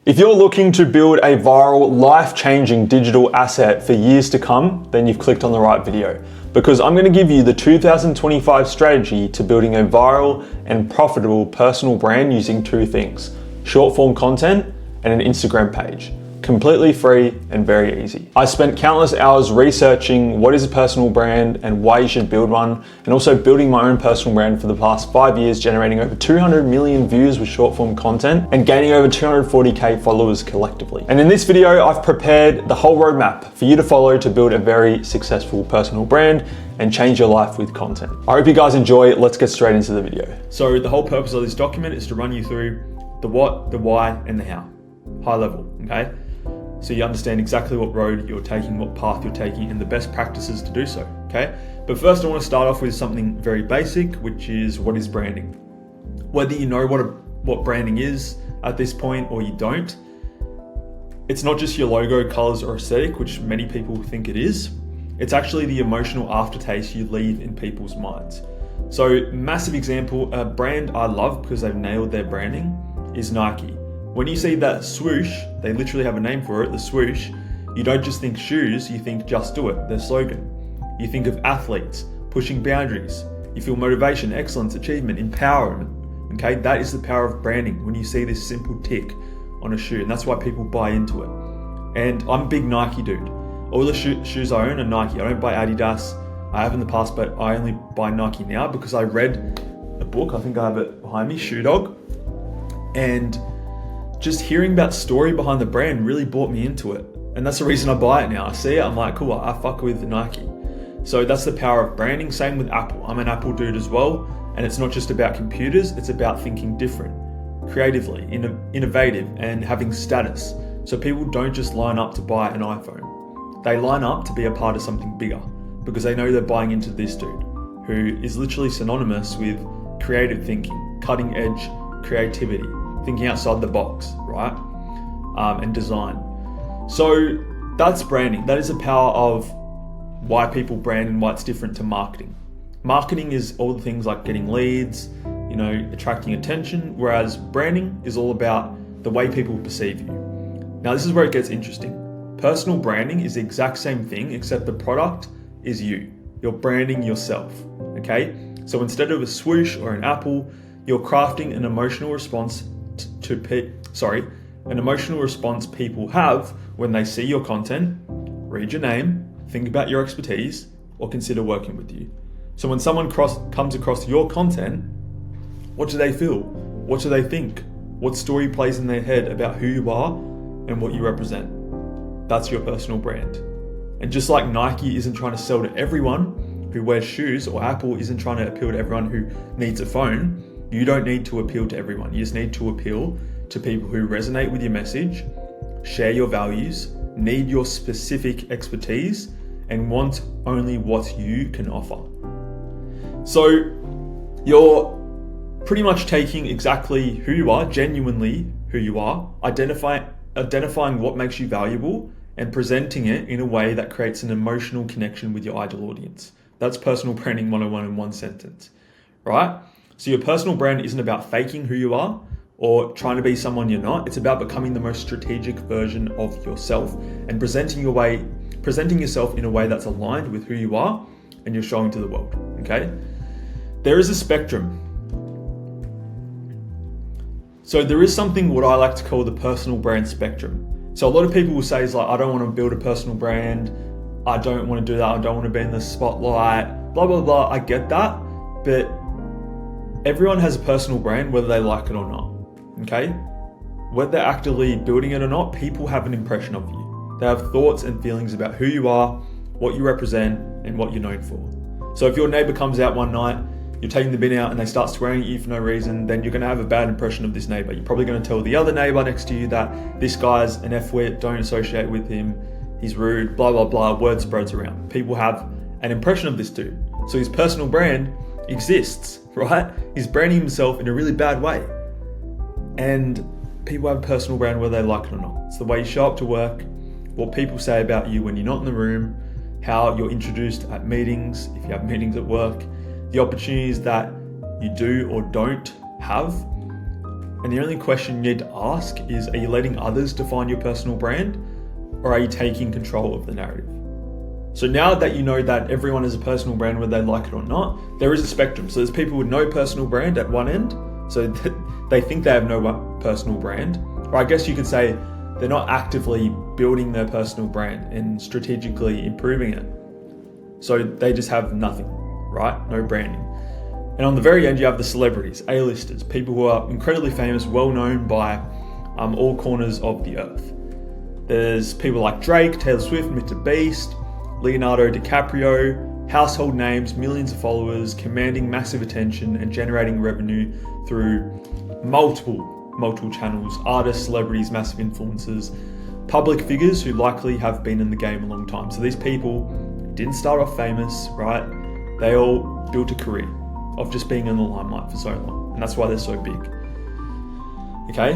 If you're looking to build a viral, life-changing digital asset for years to come, then you've clicked on the right video, because I'm going to give you the 2025 strategy to building a viral and profitable personal brand using two things: short-form content and an Instagram page. Completely free and very easy. I spent countless hours researching what is a personal brand and why you should build one, and also building my own personal brand for the past 5 years, generating over 200 million views with short form content and gaining over 240K followers collectively. And in this video, I've prepared the whole roadmap for you to follow to build a very successful personal brand and change your life with content. I hope you guys enjoy. Let's get straight into the video. So the whole purpose of this document is to run you through the what, the why, and the how. High level, okay? So you understand exactly what road you're taking, what path you're taking, and the best practices to do so, okay? But first I want to start off with something very basic, which is what is branding? Whether you know what branding is at this point or you don't, it's not just your logo, colors, or aesthetic, which many people think it is. It's actually the emotional aftertaste you leave in people's minds. So massive example, a brand I love because they've nailed their branding is Nike. When you see that swoosh, they literally have a name for it, the swoosh, you don't just think shoes, you think just do it, their slogan. You think of athletes, pushing boundaries. You feel motivation, excellence, achievement, empowerment, okay? That is the power of branding when you see this simple tick on a shoe, and that's why people buy into it. And I'm a big Nike dude. All the shoes I own are Nike. I don't buy Adidas. I have in the past, but I only buy Nike now because I read a book, I think I have it behind me, Shoe Dog, and just hearing that story behind the brand really brought me into it. And that's the reason I buy it now. I see it, I'm like, cool, I fuck with Nike. So that's the power of branding. Same with Apple. I'm an Apple dude as well. And it's not just about computers, it's about thinking different, creatively, innovative, and having status. So people don't just line up to buy an iPhone. They line up to be a part of something bigger because they know they're buying into this dude who is literally synonymous with creative thinking, cutting edge creativity, thinking outside the box, right? And design. So that's branding. That is the power of why people brand and why it's different to marketing. Marketing is all the things like getting leads, attracting attention, whereas branding is all about the way people perceive you. Now, this is where it gets interesting. Personal branding is the exact same thing, except the product is you. You're branding yourself, okay? So instead of a swoosh or an apple, you're crafting an emotional response an emotional response people have when they see your content, read your name, think about your expertise, or consider working with you. So when someone comes across your content, what do they feel? What do they think? What story plays in their head about who you are and what you represent? That's your personal brand. And just like Nike isn't trying to sell to everyone who wears shoes, or Apple isn't trying to appeal to everyone who needs a phone, you don't need to appeal to everyone. You just need to appeal to people who resonate with your message, share your values, need your specific expertise, and want only what you can offer. So you're pretty much taking exactly who you are, genuinely who you are, identifying what makes you valuable, and presenting it in a way that creates an emotional connection with your ideal audience. That's personal branding 101 in one sentence, right? So your personal brand isn't about faking who you are or trying to be someone you're not. It's about becoming the most strategic version of yourself and presenting yourself in a way that's aligned with who you are and you're showing to the world, okay? There is a spectrum. So there is something what I like to call the personal brand spectrum. So a lot of people will say, I don't want to build a personal brand. I don't want to do that. I don't want to be in the spotlight, blah, blah, blah. I get that, but everyone has a personal brand, whether they like it or not, okay? Whether they're actively building it or not, people have an impression of you. They have thoughts and feelings about who you are, what you represent, and what you're known for. So if your neighbor comes out one night, you're taking the bin out and they start swearing at you for no reason, then you're gonna have a bad impression of this neighbor. You're probably gonna tell the other neighbor next to you that this guy's an F-wit, don't associate with him, he's rude, blah, blah, blah, word spreads around. People have an impression of this dude. So his personal brand exists, right? He's branding himself in a really bad way. And people have a personal brand whether they like it or not. It's the way you show up to work, what people say about you when you're not in the room, how you're introduced at meetings, if you have meetings at work, the opportunities that you do or don't have, And the only question you need to ask is, are you letting others define your personal brand, or are you taking control of the narrative? So now that you know that everyone has a personal brand whether they like it or not, there is a spectrum. So there's people with no personal brand at one end, so they think they have no personal brand, or I guess you could say they're not actively building their personal brand and strategically improving it. So they just have nothing, right? No branding. And on the very end, you have the celebrities, A-listers, people who are incredibly famous, well known by all corners of the earth. There's people like Drake, Taylor Swift, Mr. Beast, Leonardo DiCaprio, household names, millions of followers, commanding massive attention and generating revenue through multiple channels, artists, celebrities, massive influencers, public figures who likely have been in the game a long time. So these people didn't start off famous, right? They all built a career of just being in the limelight for so long, and that's why they're so big. Okay?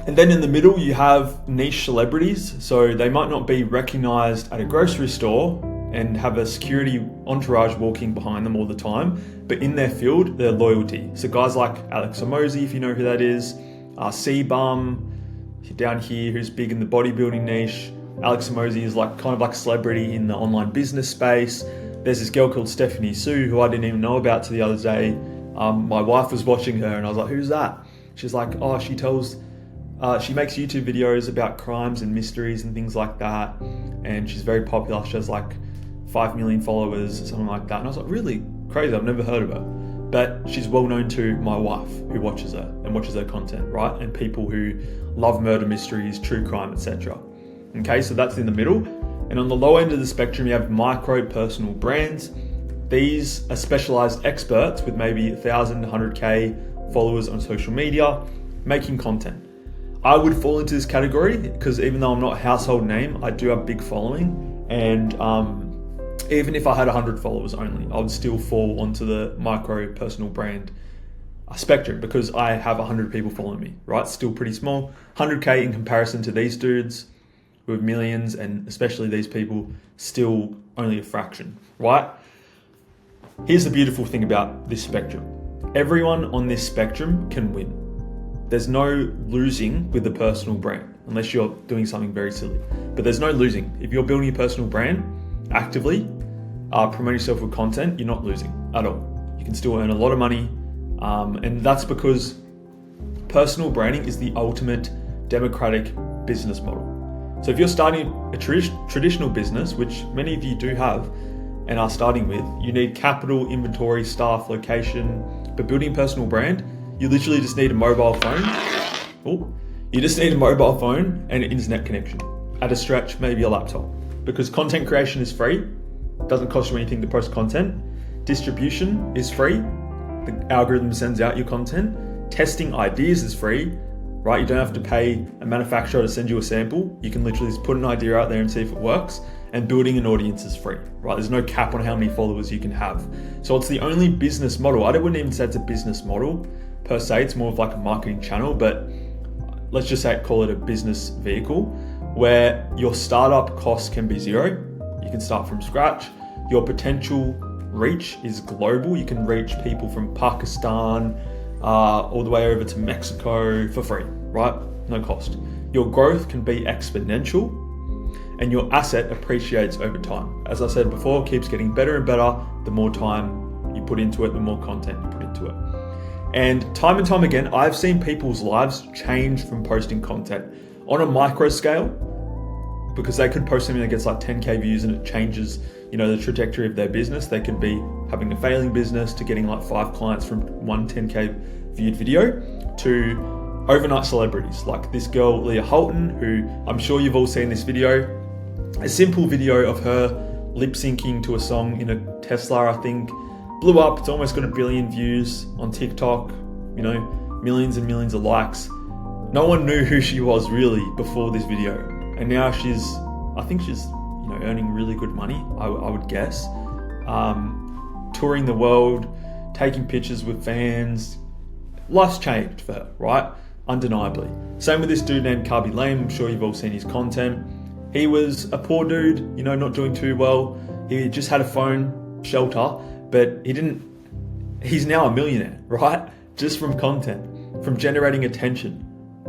And then in the middle, you have niche celebrities. So they might not be recognized at a grocery store and have a security entourage walking behind them all the time, but in their field, their loyalty. So guys like Alex Hormozi, if you know who that is, C-Bum, down here, who's big in the bodybuilding niche. Alex Hormozi is like kind of like a celebrity in the online business space. There's this girl called Stephanie Sue, who I didn't even know about till the other day. My wife was watching her and I was like, who's that? She's like, oh, she makes YouTube videos about crimes and mysteries and things like that. And she's very popular. She has like 5 million followers, something like that. And I was like, really crazy, I've never heard of her. But she's well known to my wife, who watches her and watches her content, right? And people who love murder mysteries, true crime, etc. Okay, so that's in the middle. And on the low end of the spectrum, you have micro personal brands. These are specialized experts with maybe 1,000, 100K followers on social media, making content. I would fall into this category because even though I'm not a household name, I do have a big following. And even if I had 100 followers only, I would still fall onto the micro personal brand spectrum because I have 100 people following me, right? Still pretty small. 100K in comparison to these dudes with millions, and especially these people, still only a fraction, right? Here's the beautiful thing about this spectrum. Everyone on this spectrum can win. There's no losing with the personal brand, unless you're doing something very silly. But there's no losing. If you're building a personal brand actively, promoting yourself with content, you're not losing at all. You can still earn a lot of money. And that's because personal branding is the ultimate democratic business model. So if you're starting a traditional business, which many of you do have and are starting with, you need capital, inventory, staff, location. But building a personal brand, you literally just need a mobile phone. You just need a mobile phone and an internet connection. At a stretch, maybe a laptop. Because content creation is free. It doesn't cost you anything to post content. Distribution is free. The algorithm sends out your content. Testing ideas is free, right? You don't have to pay a manufacturer to send you a sample. You can literally just put an idea out there and see if it works. And building an audience is free, right? There's no cap on how many followers you can have. So it's the only business model. I wouldn't even say it's a business model per se. It's more of like a marketing channel, but let's just call it a business vehicle where your startup costs can be zero. You can start from scratch. Your potential reach is global. You can reach people from Pakistan all the way over to Mexico for free, right? No cost. Your growth can be exponential and your asset appreciates over time. As I said before, it keeps getting better and better the more time you put into it, the more content you put into it. And time again, I've seen people's lives change from posting content on a micro scale, because they could post something that gets like 10K views and it changes, the trajectory of their business. They could be having a failing business to getting like 5 clients from one 10K viewed video to overnight celebrities like this girl, Leah Holton, who I'm sure you've all seen this video. A simple video of her lip syncing to a song in a Tesla, I think, blew up. It's almost got 1 billion views on TikTok, millions and millions of likes. No one knew who she was really before this video. And now I think she's earning really good money, I would guess. Touring the world, taking pictures with fans. Life's changed for her, right? Undeniably. Same with this dude named Carby Lame. I'm sure you've all seen his content. He was a poor dude, not doing too well. He just had a phone shelter, but he's now a millionaire, right? Just from content. from generating attention.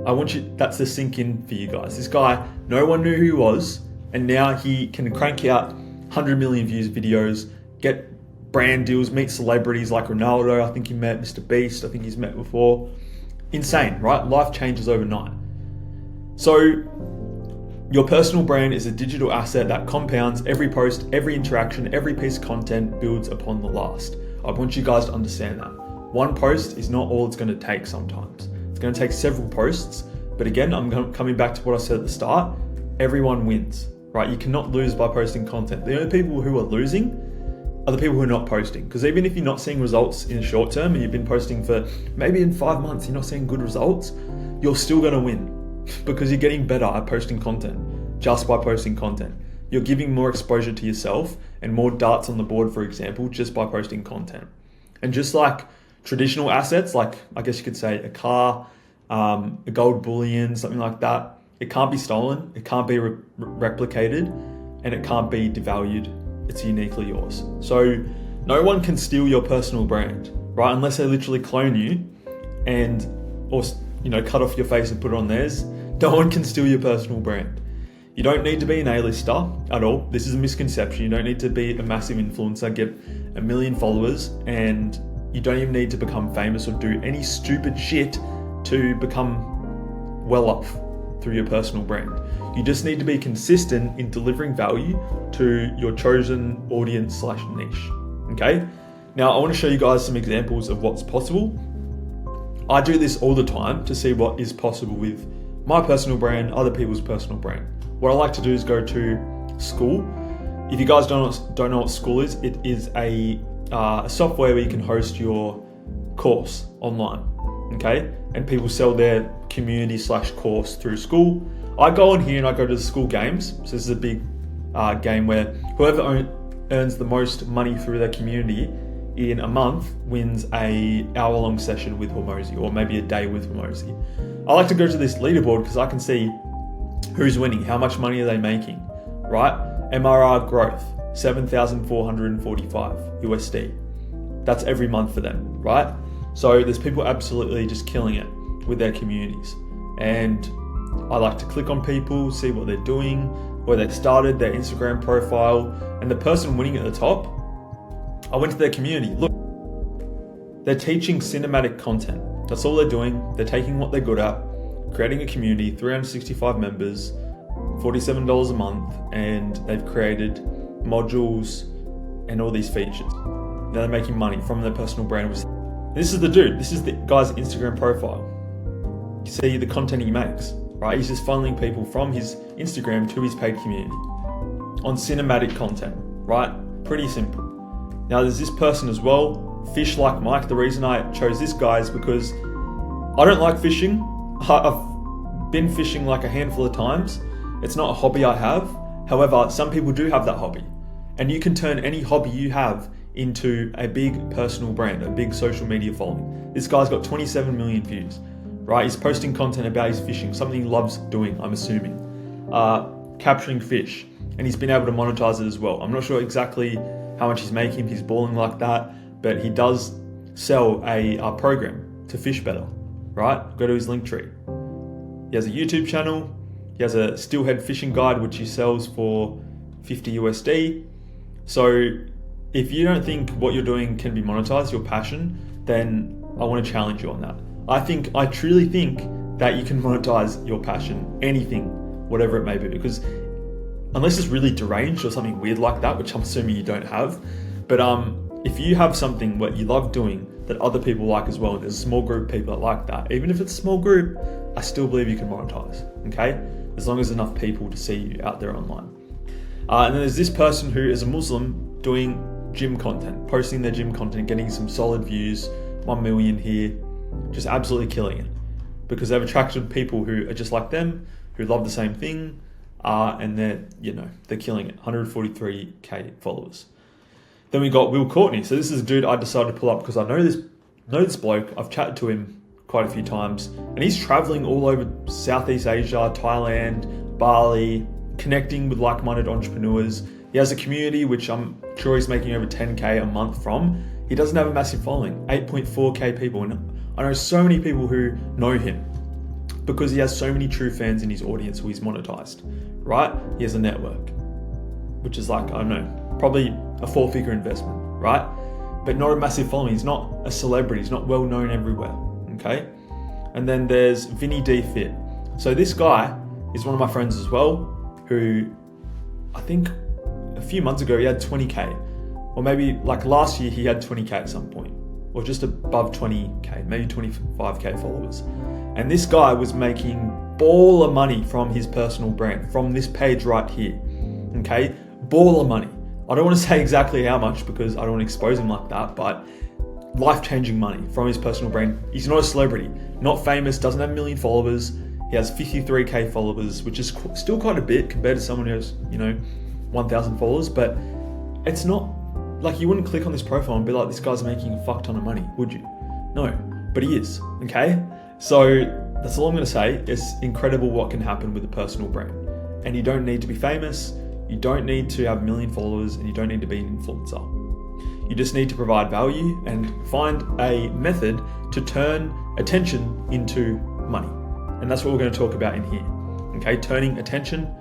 I want that's to sink in for you guys. This guy, no one knew who he was, and now he can crank out 100 million views videos, get brand deals, meet celebrities like Ronaldo. I think he met Mr. Beast. I think he's met before. Insane, right? Life changes overnight. So your personal brand is a digital asset that compounds. Every post, every interaction, every piece of content builds upon the last. I want you guys to understand that. One post is not all it's going to take sometimes. It's going to take several posts. But again, I'm coming back to what I said at the start. Everyone wins, right? You cannot lose by posting content. The only people who are losing are the people who are not posting. Because even if you're not seeing results in the short term and you've been posting for maybe in 5 months, you're not seeing good results, you're still going to win because you're getting better at posting content just by posting content. You're giving more exposure to yourself and more darts on the board, for example, just by posting content. And just like traditional assets, like I guess you could say a car, a gold bullion, something like that, it can't be stolen, it can't be replicated, and it can't be devalued. It's uniquely yours. So no one can steal your personal brand, right? Unless they literally clone you or cut off your face and put it on theirs. No one can steal your personal brand. You don't need to be an A-lister at all. This is a misconception. You don't need to be a massive influencer, get 1 million followers, and you don't even need to become famous or do any stupid shit to become well off through your personal brand. You just need to be consistent in delivering value to your chosen audience / niche, okay? Now, I want to show you guys some examples of what's possible. I do this all the time to see what is possible with my personal brand, other people's personal brand. What I like to do is go to School. If you guys don't know what School is, it is a software where you can host your course online, okay? And people sell their community / course through School. I go on here and I go to the School games. So this is a big game where whoever earns the most money through their community in a month wins a hour-long session with Hormozy, or maybe a day with Hormozy. I like to go to this leaderboard because I can see who's winning, how much money are they making, right? MRR growth, 7,445 USD. That's every month for them, right? So there's people absolutely just killing it with their communities. And I like to click on people, see what they're doing, where they started, their Instagram profile, and the person winning at the top, I went to their community. Look, they're teaching cinematic content. That's all they're doing. They're taking what they're good at, creating a community, 365 members, $47 a month, and they've created modules and all these features. Now they're making money from their personal brand. This is the dude. This is the guy's Instagram profile. You see the content he makes, right? He's just funneling people from his Instagram to his paid community on cinematic content, right? Pretty simple. Now there's this person as well, Fish Like Mike. The reason I chose this guy is because I don't like fishing. I've been fishing like a handful of times. It's not a hobby I have. However, some people do have that hobby. And you can turn any hobby you have into a big personal brand, a big social media following. This guy's got 27 million views, right? He's posting content about his fishing, something he loves doing, I'm assuming. Capturing fish. And he's been able to monetize it as well. I'm not sure exactly how much he's making if he's balling like that, but he does sell a program to fish better, right? Go to his link tree. He has a YouTube channel. He has a steelhead fishing guide, which he sells for 50 USD. So if you don't think what you're doing can be monetized, your passion, then I want to challenge you on that. I truly think that you can monetize your passion, anything, whatever it may be, because unless it's really deranged or something weird like that, which I'm assuming you don't have, but if you have something what you love doing that other people like as well, and there's a small group of people that like that, even if it's a small group, I still believe you can monetize, okay? As long as there's enough people to see you out there online. And then there's this person who is a Muslim doing gym content, posting their gym content, getting some solid views, 1 million here, just absolutely killing it. Because they've attracted people who are just like them, who love the same thing, and they're killing it, 143k followers. Then we got Will Courtney. So this is a dude I decided to pull up because I know this bloke. I've chatted to him quite a few times, and he's traveling all over Southeast Asia, Thailand, Bali, connecting with like-minded entrepreneurs. He has a community which I'm sure he's making over 10k a month from. He doesn't have a massive following, 8.4k people, and I know so many people who know him because he has so many true fans in his audience who he's monetized, right? He has a network, which is like, I don't know, probably a 4-figure investment, right? But not a massive following. He's not a celebrity. He's not well known everywhere, okay? And then there's Vinny D Fit. So this guy is one of my friends as well, who I think a few months ago he had 20K, or maybe like last year he had 20K at some point, or just above 20K, maybe 25K followers. And this guy was making ball of money from his personal brand, from this page right here, okay? Ball of money. I don't want to say exactly how much because I don't want to expose him like that, but life-changing money from his personal brand. He's not a celebrity, not famous, doesn't have a million followers. He has 53K followers, which is still quite a bit compared to someone who has, 1,000 followers, but it's not like you wouldn't click on this profile and be like, this guy's making a fuck ton of money, would you? No, but he is, okay? So that's all I'm gonna say. It's incredible what can happen with a personal brand. And you don't need to be famous, you don't need to have a million followers, and you don't need to be an influencer. You just need to provide value and find a method to turn attention into money. And that's what we're going to talk about in here. Okay, turning attention,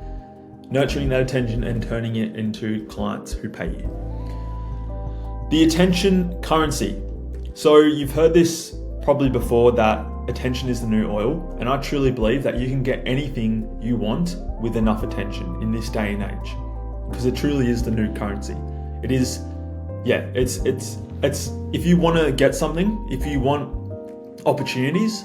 nurturing that attention and turning it into clients who pay you. The attention currency. So you've heard this probably before, that attention is the new oil. And I truly believe that you can get anything you want with enough attention in this day and age, because it truly is the new currency. It is, it's if you want to get something, if you want opportunities,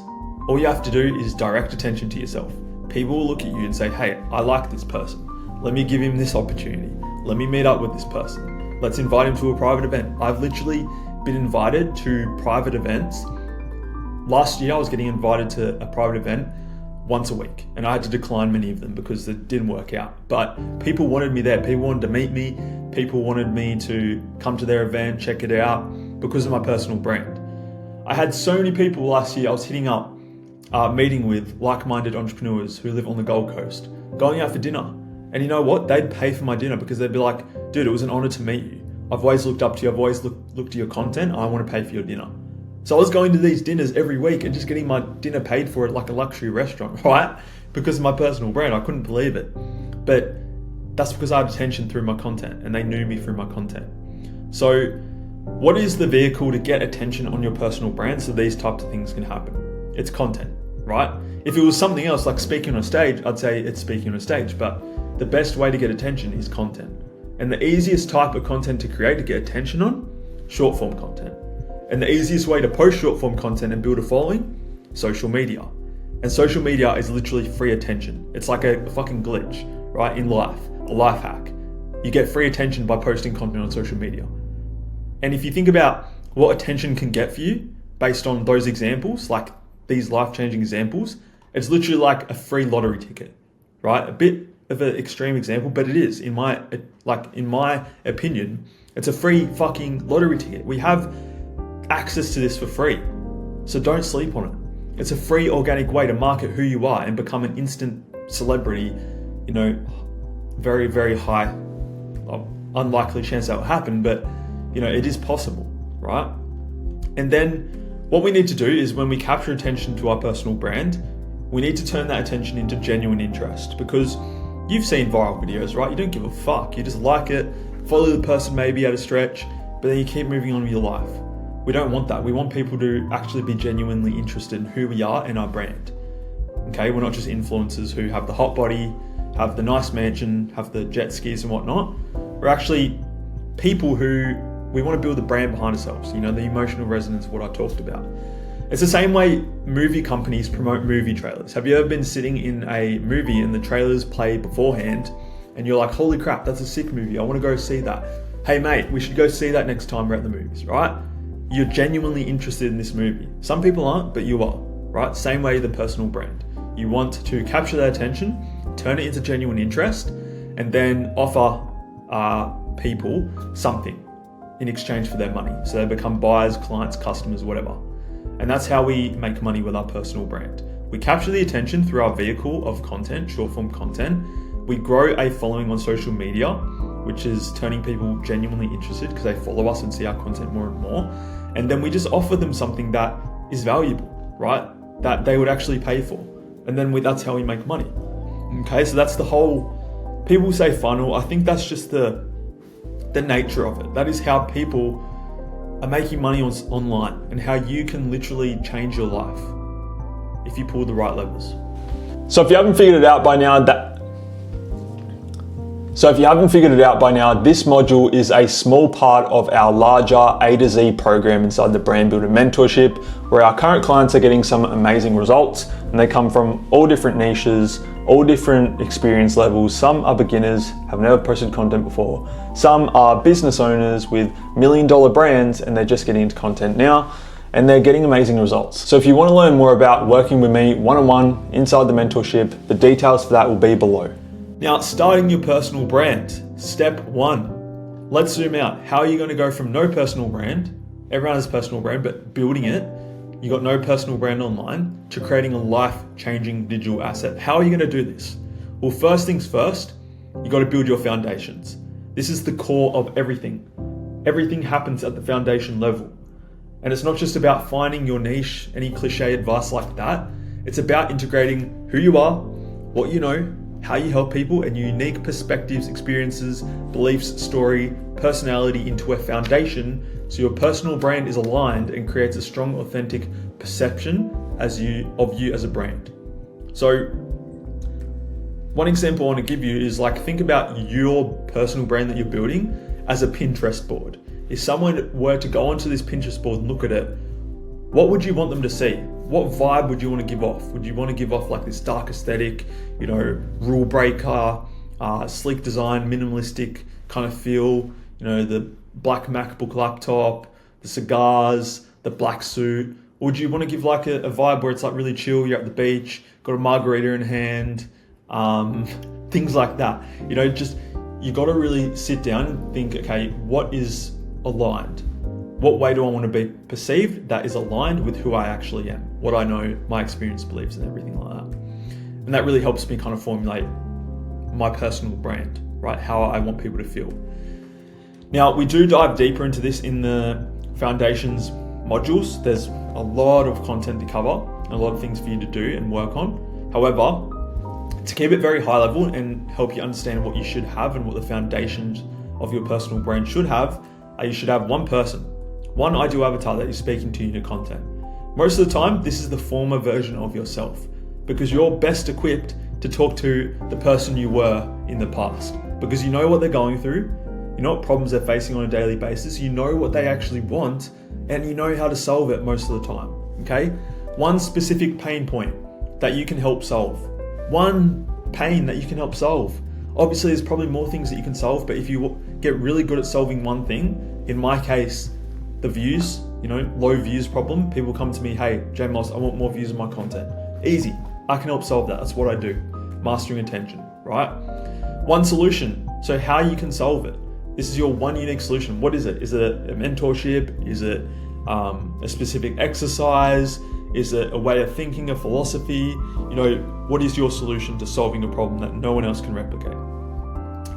all you have to do is direct attention to yourself. People will look at you and say, hey, I like this person. Let me give him this opportunity. Let me meet up with this person. Let's invite him to a private event. I've literally been invited to private events. Last year, I was getting invited to a private event once a week, and I had to decline many of them because it didn't work out. But people wanted me there. People wanted to meet me. People wanted me to come to their event, check it out, because of my personal brand. I had so many people last year I was hitting up, meeting with like-minded entrepreneurs who live on the Gold Coast, going out for dinner. And you know what? They'd pay for my dinner because they'd be like, dude, it was an honor to meet you. I've always looked up to you. I've always looked at your content. I want to pay for your dinner. So I was going to these dinners every week and just getting my dinner paid for at like a luxury restaurant, right? Because of my personal brand. I couldn't believe it. But that's because I had attention through my content and they knew me through my content. So what is the vehicle to get attention on your personal brand so these types of things can happen? It's content, right? If it was something else like speaking on a stage, I'd say it's speaking on a stage, but the best way to get attention is content. And the easiest type of content to create to get attention on, short form content. And the easiest way to post short form content and build a following, social media. And social media is literally free attention. It's like a fucking glitch, right? In life, a life hack. You get free attention by posting content on social media. And if you think about what attention can get for you based on those examples, like these life-changing examples, it's literally like a free lottery ticket, right? A bit of an extreme example, but it is, in my opinion, it's a free fucking lottery ticket. We have access to this for free, so don't sleep on it. It's a free organic way to market who you are and become an instant celebrity. Very, very high, unlikely chance that will happen, but it is possible, right? And then what we need to do is, when we capture attention to our personal brand, we need to turn that attention into genuine interest, because you've seen viral videos, right? You don't give a fuck. You just like it, follow the person maybe at a stretch, but then you keep moving on with your life. We don't want that. We want people to actually be genuinely interested in who we are and our brand. Okay, we're not just influencers who have the hot body, have the nice mansion, have the jet skis and whatnot. We're actually people who we want to build the brand behind ourselves. The emotional resonance of what I talked about. It's the same way movie companies promote movie trailers. Have you ever been sitting in a movie and the trailers play beforehand and you're like, holy crap, that's a sick movie. I want to go see that. Hey mate, we should go see that next time we're at the movies, right? You're genuinely interested in this movie. Some people aren't, but you are, right? Same way the personal brand. You want to capture their attention, turn it into genuine interest, and then offer people something in exchange for their money. So they become buyers, clients, customers, whatever. And that's how we make money with our personal brand. We capture the attention through our vehicle of content, short form content. We grow a following on social media, which is turning people genuinely interested because they follow us and see our content more and more. And then we just offer them something that is valuable, right? That they would actually pay for. And then that's how we make money. Okay, so that's the whole, people say funnel. I think that's just the nature of it. That is how people are making money online, and how you can literally change your life if you pull the right levers. So if you haven't figured it out by now, this module is a small part of our larger A to Z program inside the Brand Builder Mentorship, where our current clients are getting some amazing results, and they come from all different niches, all different experience levels. Some are beginners, have never posted content before. Some are business owners with $1 million brands, and they're just getting into content now, and they're getting amazing results. So if you want to learn more about working with me one-on-one inside the mentorship, the details for that will be below. Now, starting your personal brand, step 1. Let's zoom out. How are you going to go from no personal brand, everyone has a personal brand, but building it, you got no personal brand online, to creating a life-changing digital asset? How are you going to do this? Well, first things first, you got to build your foundations. This is the core of everything. Everything happens at the foundation level. And it's not just about finding your niche, any cliche advice like that. It's about integrating who you are, what you know, how you help people, and your unique perspectives, experiences, beliefs, story, personality into a foundation, so your personal brand is aligned and creates a strong, authentic perception of you as a brand. So one example I want to give you is, like, think about your personal brand that you're building as a Pinterest board. If someone were to go onto this Pinterest board and look at it, what would you want them to see? What vibe would you want to give off? Would you want to give off like this dark aesthetic, rule breaker, sleek design, minimalistic kind of feel, the black MacBook laptop, the cigars, the black suit? Or would you want to give like a vibe where it's like really chill, you're at the beach, got a margarita in hand, things like that? You got to really sit down and think, okay, what is aligned? What way do I want to be perceived that is aligned with who I actually am, what I know, my experience, beliefs, and everything like that? And that really helps me kind of formulate my personal brand, right? How I want people to feel. Now, we do dive deeper into this in the foundations modules. There's a lot of content to cover, a lot of things for you to do and work on. However, to keep it very high level and help you understand what you should have and what the foundations of your personal brand should have, you should have one person, one ideal avatar that is speaking to you in your content. Most of the time, this is the former version of yourself, because you're best equipped to talk to the person you were in the past, because you know what they're going through, you know what problems they're facing on a daily basis, you know what they actually want, and you know how to solve it most of the time, okay? One specific pain point that you can help solve. One pain that you can help solve. Obviously, there's probably more things that you can solve, but if you get really good at solving one thing, in my case, the views, low views problem, people come to me, hey, J Moss, I want more views on my content. Easy, I can help solve that. That's what I do, mastering attention, right? One solution, so how you can solve it. This is your one unique solution. What is it? Is it a mentorship? Is it a specific exercise? Is it a way of thinking, a philosophy? What is your solution to solving a problem that no one else can replicate?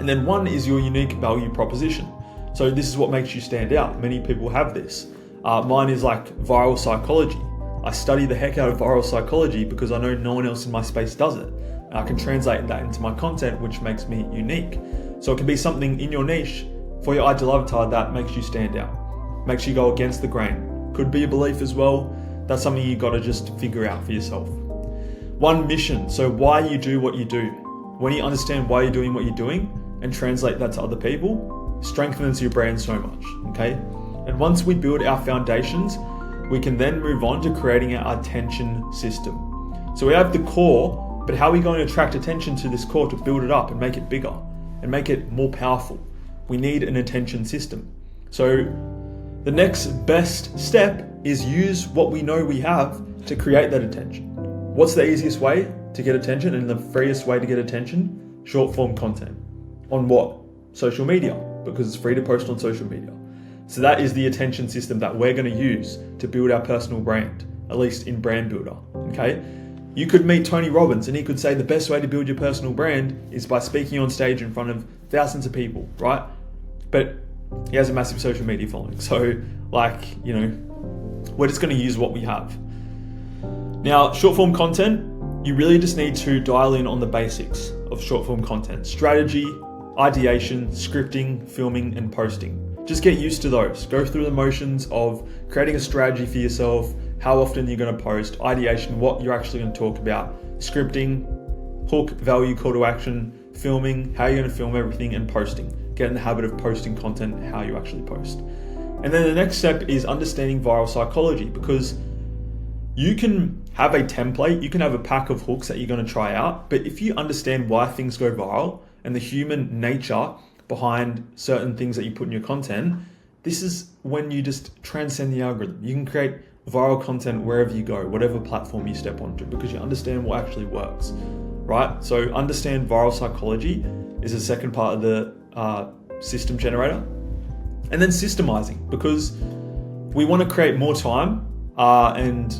And then one is your unique value proposition. So this is what makes you stand out. Many people have this. Mine is like viral psychology. I study the heck out of viral psychology because I know no one else in my space does it. And I can translate that into my content, which makes me unique. So it can be something in your niche for your ideal avatar that makes you stand out, makes you go against the grain. Could be a belief as well. That's something you got to just figure out for yourself. One mission, so why you do what you do. When you understand why you're doing what you're doing and translate that to other people, strengthens your brand so much, okay? And once we build our foundations, we can then move on to creating our attention system. So we have the core, but how are we going to attract attention to this core to build it up and make it bigger and make it more powerful? We need an attention system. So the next best step is use what we know we have to create that attention. What's the easiest way to get attention and the freest way to get attention? Short form content. On what? Social media, because it's free to post on social media. So that is the attention system that we're going to use to build our personal brand, at least in Brand Builder, okay? You could meet Tony Robbins and he could say the best way to build your personal brand is by speaking on stage in front of thousands of people, right? But he has a massive social media following. So we're just going to use what we have. Now, short form content, you really just need to dial in on the basics of short form content: strategy, ideation, scripting, filming, and posting. Just get used to those. Go through the motions of creating a strategy for yourself, how often you're going to post, ideation, what you're actually going to talk about, scripting, hook, value, call to action, filming, how you're going to film everything, and posting. Get in the habit of posting content, how you actually post. And then the next step is understanding viral psychology, because you can have a template, you can have a pack of hooks that you're going to try out, but if you understand why things go viral and the human nature behind certain things that you put in your content, this is when you just transcend the algorithm. You can create viral content wherever you go, whatever platform you step onto, because you understand what actually works, right? So understand viral psychology is the second part of the system generator. And then systemizing, because we want to create more time and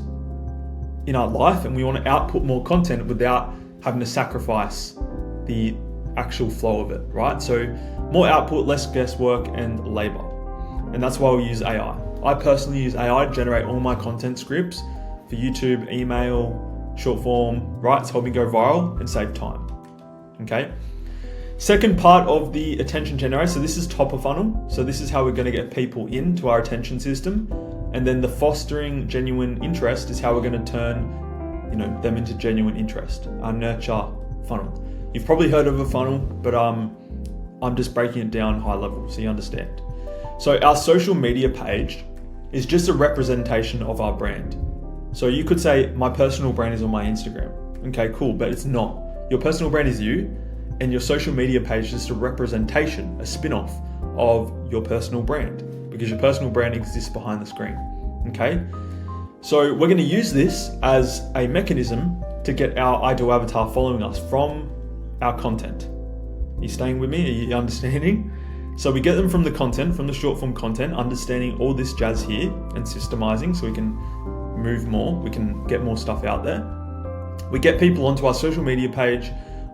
in our life, and we want to output more content without having to sacrifice the actual flow of it, right? So more output, less guesswork and labor. And that's why we use AI. I personally use AI to generate all my content scripts for YouTube, email, short form, right? It's helped me go viral and save time, okay? Second part of the attention generator, so this is top of funnel. So this is how we're going to get people into our attention system. And then the fostering genuine interest is how we're going to turn, them into genuine interest, our nurture funnel. You've probably heard of a funnel, but I'm just breaking it down high level so you understand. So our social media page is just a representation of our brand. So you could say my personal brand is on my Instagram. Okay, cool, but it's not. Your personal brand is you, and your social media page is just a representation, a spin-off of your personal brand, because your personal brand exists behind the screen, okay? So we're gonna use this as a mechanism to get our ideal avatar following us from our content. Are you staying with me? Are you understanding? So we get them from the content, from the short form content, understanding all this jazz here and systemizing so we can move more, we can get more stuff out there. We get people onto our social media page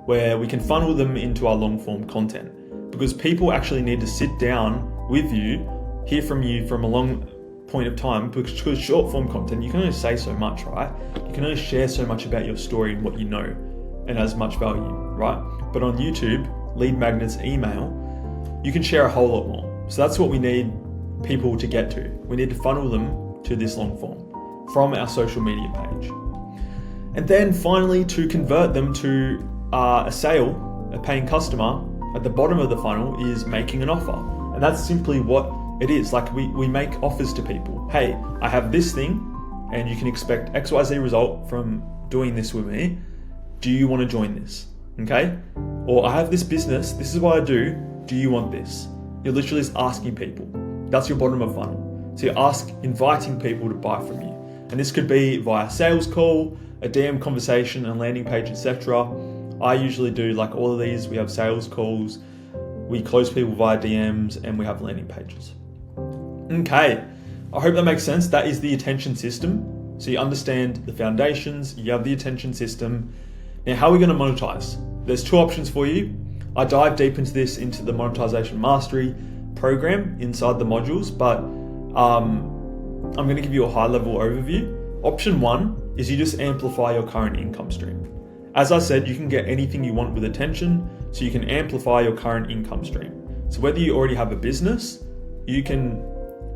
where we can funnel them into our long form content, because people actually need to sit down with you, hear from you from a long point of time, because short form content, you can only say so much, right? You can only share so much about your story and what you know and has much value, right? But on YouTube, lead magnets, email, you can share a whole lot more. So that's what we need people to get to. We need to funnel them to this long form from our social media page. And then finally, to convert them to a sale, a paying customer, at the bottom of the funnel is making an offer. And that's simply what it is. Like we make offers to people. Hey, I have this thing and you can expect XYZ result from doing this with me. Do you want to join this? Okay? Or I have this business, this is what I do you want this? You're literally just asking people. That's your bottom of funnel. So you're inviting people to buy from you. And this could be via sales call, a DM conversation, a landing page, etc. I usually do like all of these. We have sales calls, we close people via DMs, and we have landing pages. Okay, I hope that makes sense. That is the attention system. So you understand the foundations, you have the attention system. Now, how are we going to monetize? There's two options for you. I dive deep into this into the Monetization Mastery program inside the modules, but I'm going to give you a high level overview. Option one is you just amplify your current income stream. As I said, you can get anything you want with attention, so you can amplify your current income stream. So whether you already have a business, you can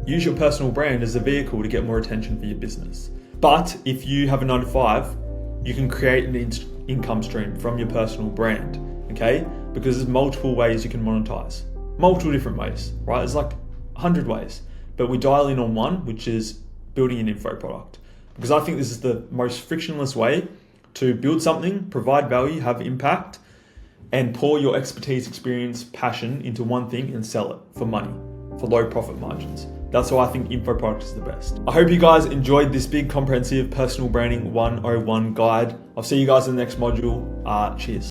use your personal brand as a vehicle to get more attention for your business. But if you have a 9 to 5, you can create an income stream from your personal brand, okay? Because there's multiple ways you can monetize. Multiple different ways, right? There's like 100 ways, but we dial in on one, which is building an info product. Because I think this is the most frictionless way to build something, provide value, have impact, and pour your expertise, experience, passion into one thing and sell it for money, for low profit margins. That's why I think info product is the best. I hope you guys enjoyed this big comprehensive personal branding 101 guide. I'll see you guys in the next module. Cheers.